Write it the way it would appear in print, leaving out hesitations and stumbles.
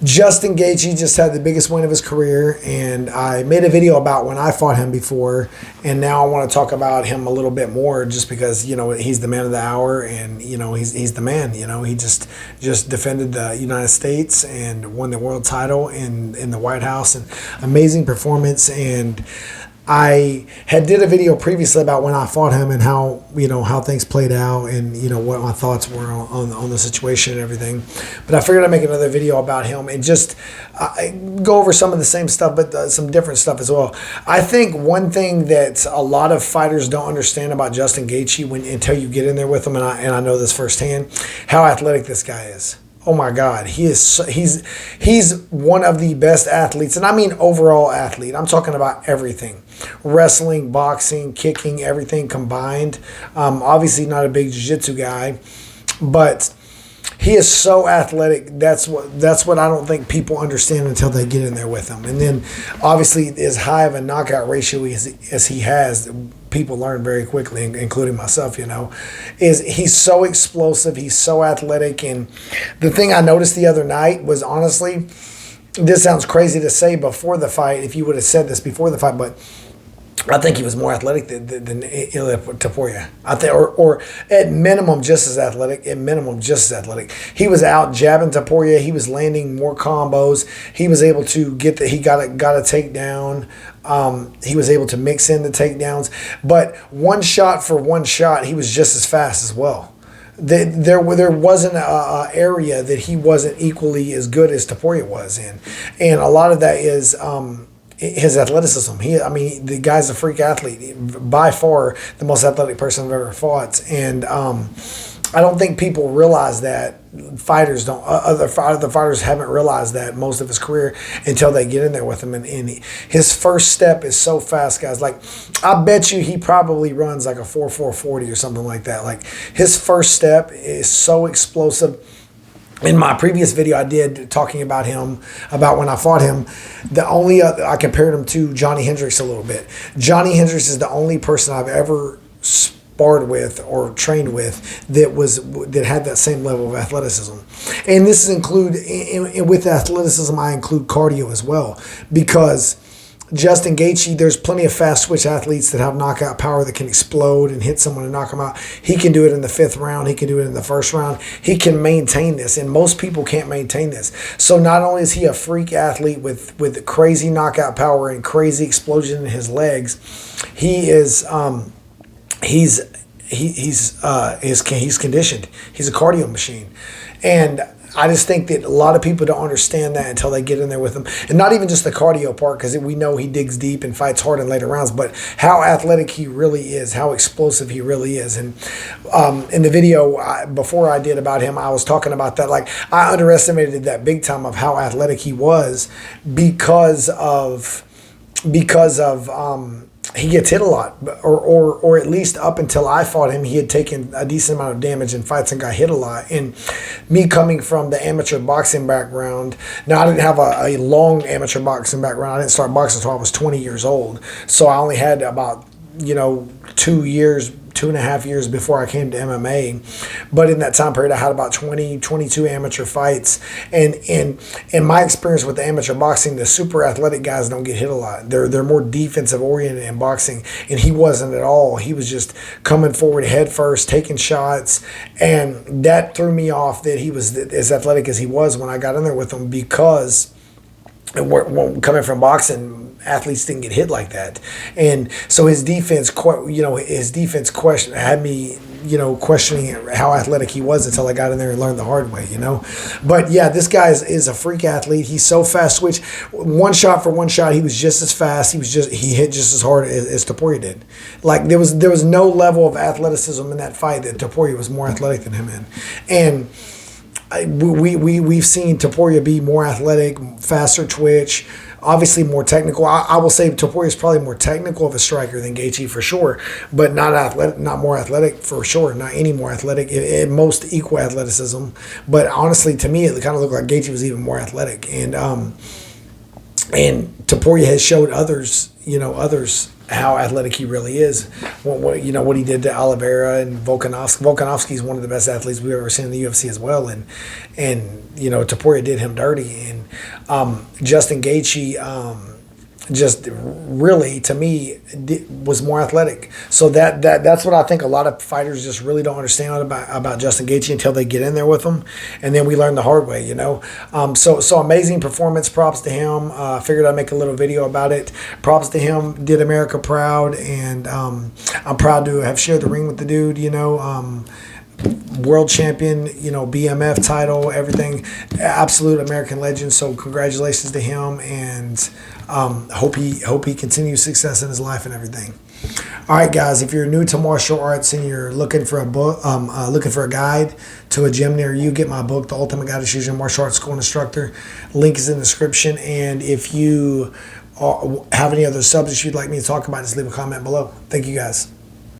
Justin Gaethje just had the biggest win of his career, and I made a video about when I fought him before, and now I want to talk about him a little bit more, just because he's the man of the hour, and he's the man. He just defended the United States and won the world title in the White House, and amazing performance. And I had did a video previously about when I fought him and how how things played out, and what my thoughts were on the situation and everything. But I figured I'd make another video about him and just go over some of the same stuff, but some different stuff as well. I think one thing that a lot of fighters don't understand about Justin Gaethje until you get in there with him, and I know this firsthand, how athletic this guy is. Oh my God, he's one of the best athletes, and I mean overall athlete. I'm talking about everything: wrestling, boxing, kicking, everything combined. Obviously not a big jiu-jitsu guy, but he is so athletic. That's what I don't think people understand until they get in there with him. And then obviously as high of a knockout ratio as he has, people learn very quickly, including myself, is he's so explosive, he's so athletic. And the thing I noticed the other night was, honestly, this sounds crazy to say before the fight, if you would have said this before the fight, but I think he was more athletic than Topuria. I think, or at minimum, just as athletic. At minimum, just as athletic. He was out jabbing Topuria. He was landing more combos. He was able to get he got a takedown. He was able to mix in the takedowns. But one shot for one shot, he was just as fast as well. There wasn't a area that he wasn't equally as good as Topuria was in, and a lot of that is his athleticism. The guy's a freak athlete, by far the most athletic person I've ever fought. And I don't think people realize that. Fighters don't. Other fighters haven't realized that most of his career until they get in there with him. And his first step is so fast, guys. Like, I bet you he probably runs like a 4.40 or something like that. Like, his first step is so explosive. In my previous video I did talking about him, about when I fought him, the only I compared him to Johnny Hendricks a little bit. Johnny Hendricks is the only person I've ever sparred with or trained with that had that same level of athleticism. And this with athleticism, I include cardio as well, because Justin Gaethje, there's plenty of fast switch athletes that have knockout power that can explode and hit someone and knock them out. He can do it in the 5th round. He can do it in the 1st round. He can maintain this, and most people can't maintain this. So not only is he a freak athlete with crazy knockout power and crazy explosion in his legs, he's conditioned. He's a cardio machine. And I just think that a lot of people don't understand that until they get in there with him. And not even just the cardio part, because we know he digs deep and fights hard in later rounds, but how athletic he really is, how explosive he really is. And in the video before I did about him, I was talking about that. Like, I underestimated that big time of how athletic he was because of he gets hit a lot, or at least up until I fought him, he had taken a decent amount of damage in fights and got hit a lot. And me coming from the amateur boxing background, now I didn't have a long amateur boxing background. I didn't start boxing until I was 20 years old. So I only had about 2.5 years before I came to MMA. But in that time period, I had about 22 amateur fights. And in my experience with the amateur boxing, the super athletic guys don't get hit a lot. They're more defensive oriented in boxing, and he wasn't at all. He was just coming forward head first, taking shots, and that threw me off that he was as athletic as he was when I got in there with him, because coming from boxing, athletes didn't get hit like that. And so his defense had me, questioning how athletic he was until I got in there and learned the hard way, But yeah, this guy is a freak athlete. He's so fast switch. One shot for one shot, he was just as fast. He hit just as hard as Topuria did. Like, there was no level of athleticism in that fight that Topuria was more athletic than him in. And we've seen Topuria be more athletic, faster twitch, obviously more technical. I will say Topuria is probably more technical of a striker than Gaethje for sure, but not athletic, not more athletic for sure, not any more athletic. At most equal athleticism, but honestly, to me, it kind of looked like Gaethje was even more athletic. And Topuria has showed others how athletic he really is. You know, what he did to Oliveira and Volkanovski. Volkanovski is one of the best athletes we've ever seen in the UFC as well, and you know, Topuria did him dirty, and Justin Gaethje. Just really, to me, was more athletic. So that's what I think a lot of fighters just really don't understand about Justin Gaethje until they get in there with him, and then we learn the hard way, you know. So amazing performance. Props to him. Figured I'd make a little video about it. Props to him. Did America proud, and I'm proud to have shared the ring with the dude. You know. World champion, you know, BMF title, everything, absolute American legend. So congratulations to him, and hope he continues success in his life and everything. All right, guys, if you're new to martial arts and you're looking for a book, looking for a guide to a gym near you, get my book, The Ultimate Guide to Choosing a Martial Arts School and Instructor. Link is in the description. And if you have any other subjects you'd like me to talk about, just leave a comment below. Thank you, guys.